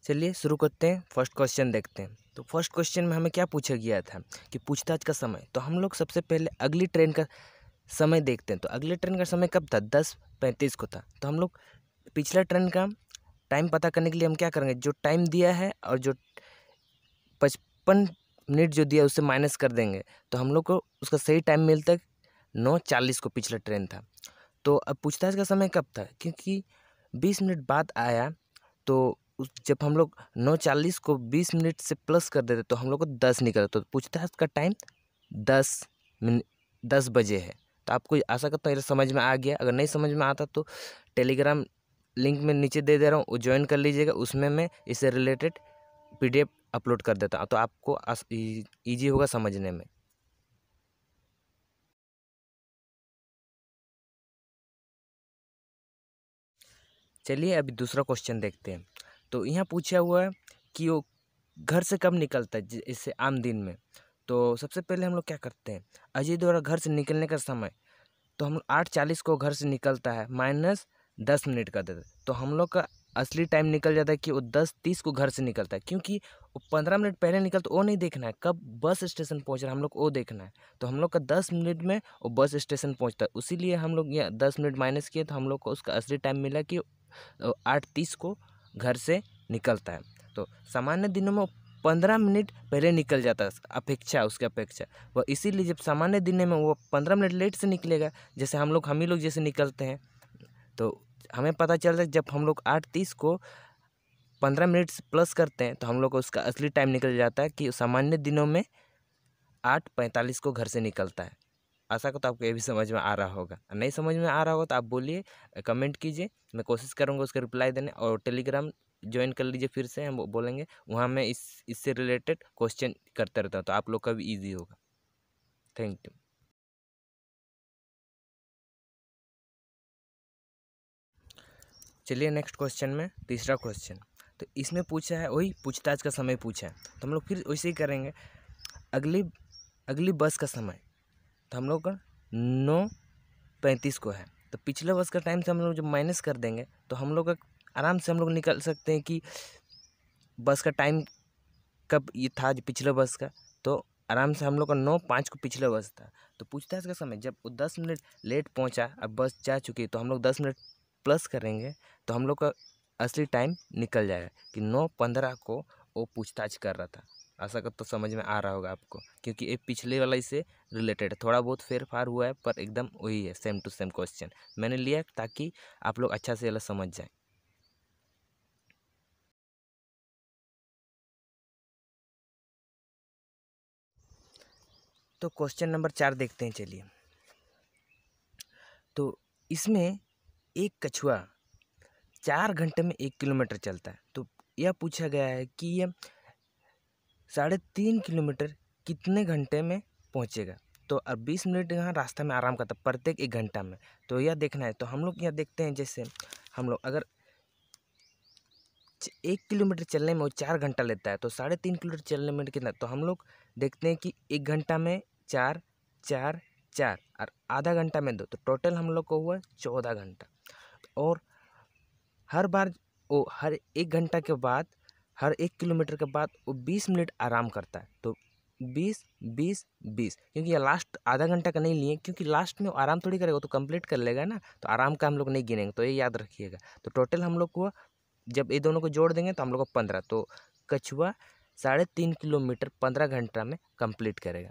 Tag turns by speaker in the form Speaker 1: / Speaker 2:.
Speaker 1: चलिए शुरू करते हैं। फर्स्ट क्वेश्चन देखते हैं। तो फर्स्ट क्वेश्चन में हमें क्या पूछा गया था कि पूछताछ का समय। तो हम लोग सबसे पहले अगली ट्रेन का समय देखते हैं। तो अगली ट्रेन का समय कब था? 10:35 को था। तो हम लोग पिछला ट्रेन का टाइम पता करने के लिए हम क्या करेंगे, जो टाइम दिया है और जो 55 मिनट जो दिया है उससे माइनस कर देंगे। तो हम लोग को उसका सही टाइम मिलता है 9:40 को पिछला ट्रेन था। तो अब पूछताछ का समय कब था, क्योंकि 20 मिनट बाद आया। तो जब हम लोग 9:40 को 20 मिनट से प्लस कर देते तो हम लोग को 10 निकला। तो पूछताछ का टाइम 10 बजे है। तो आपको आशा करता हूँ ये समझ में आ गया। अगर नहीं समझ में आता तो टेलीग्राम लिंक में नीचे दे रहा हूँ, वो ज्वाइन कर लीजिएगा। उसमें मैं इससे रिलेटेड PDF अपलोड कर देता हूँ, तो आपको ईजी होगा समझने में। चलिए अभी दूसरा क्वेश्चन देखते हैं। तो यहाँ पूछा हुआ है कि वो घर से कब निकलता है इससे आम दिन में। तो सबसे पहले हम लोग क्या करते हैं, अजय द्वारा घर से निकलने का समय। तो हम 8:40 को घर से निकलता है, माइनस 10 मिनट कर देते हैं। तो हम लोग का असली टाइम निकल जाता है कि वो 10:30 को घर से निकलता है, क्योंकि वो 15 मिनट पहले निकलता। वो नहीं देखना है कब बस स्टेशन पहुंच रहा है, हम लोग को वो देखना है। तो हम लोग का 10 मिनट में वो बस स्टेशन पहुंचता है, उसीलिए हम लोग यहाँ 10 मिनट माइनस किए। तो हम लोग को उसका असली टाइम मिला कि 8:30 को घर से निकलता है। तो सामान्य दिनों में 15 मिनट पहले निकल जाता है उसके अपेक्षा। वह इसीलिए जब सामान्य दिन में वो 15 मिनट लेट से निकलेगा, जैसे हम ही लोग जैसे निकलते हैं। तो हमें पता चल रहा है जब हम लोग 8:30 को 15 मिनट से प्लस करते हैं तो हम लोग को उसका असली टाइम निकल जाता है कि सामान्य दिनों में 8:45 को घर से निकलता है। आशा को तो आपको ये भी समझ में आ रहा होगा। नहीं समझ में आ रहा होगा तो आप बोलिए, कमेंट कीजिए, मैं कोशिश करूँगा उसका रिप्लाई देने। और टेलीग्राम ज्वाइन कर लीजिए, फिर से हम बोलेंगे वहाँ मैं इससे रिलेटेड क्वेश्चन करता रहता हूँ, तो आप लोग का भी ईजी होगा। Thank you. चलिए नेक्स्ट क्वेश्चन में, तीसरा क्वेश्चन। तो इसमें पूछा है, वही पूछताछ का समय पूछा है। तो हम लोग फिर वैसे ही करेंगे। अगली बस का समय तो हम लोग का 9:35 को है। तो पिछले बस का टाइम से हम लोग जब माइनस कर देंगे तो हम लोग का आराम से हम लोग निकल सकते हैं कि बस का टाइम कब ये था जो पिछले बस का। तो आराम से हम लोग का 9:05 को पिछले बस था। तो पूछताछ का समय जब वो 10 मिनट लेट पहुंचा, अब बस जा चुकी है, तो हम लोग 10 मिनट प्लस करेंगे तो हम लोग का असली टाइम निकल जाएगा कि 9:15 को वो पूछताछ कर रहा था। आशा कर तो समझ में आ रहा होगा आपको, क्योंकि ये पिछले वाला इससे रिलेटेड है। थोड़ा बहुत फेर फार हुआ है पर एकदम वही है, सेम टू सेम क्वेश्चन मैंने लिया ताकि आप लोग अच्छा से वाला समझ जाए। तो क्वेश्चन नंबर 4 देखते हैं। चलिए, तो इसमें एक कछुआ 4 घंटे में 1 किलोमीटर चलता है। तो यह पूछा गया है कि यह 3.5 किलोमीटर कितने घंटे में पहुंचेगा। तो अब 20 मिनट यहाँ रास्ता में आराम करता है प्रत्येक 1 घंटा में। तो यह देखना है। तो हम लोग यहाँ देखते हैं, जैसे हम लोग अगर 1 किलोमीटर चलने में वो 4 घंटा लेता है, तो 3.5 किलोमीटर चलने में कितना। तो हम लोग देखते हैं कि 1 घंटा में 4 4 4 और आधा घंटा में 2, तो टोटल हम लोग को हुआ 14 घंटा। और हर बार वो हर 1 घंटा के बाद, हर 1 किलोमीटर के बाद वो 20 मिनट आराम करता है। तो 20 20 20, क्योंकि ये लास्ट आधा घंटा का नहीं लिए, क्योंकि लास्ट में वो आराम थोड़ी करेगा, तो कंप्लीट कर लेगा ना। तो आराम का हम लोग नहीं गिनेंगे, तो ये याद रखिएगा। तो टोटल हम लोग को जब ये दोनों को जोड़ देंगे तो हम लोग को 15। तो कछुआ 3.5 किलोमीटर 15 घंटा में कंप्लीट करेगा।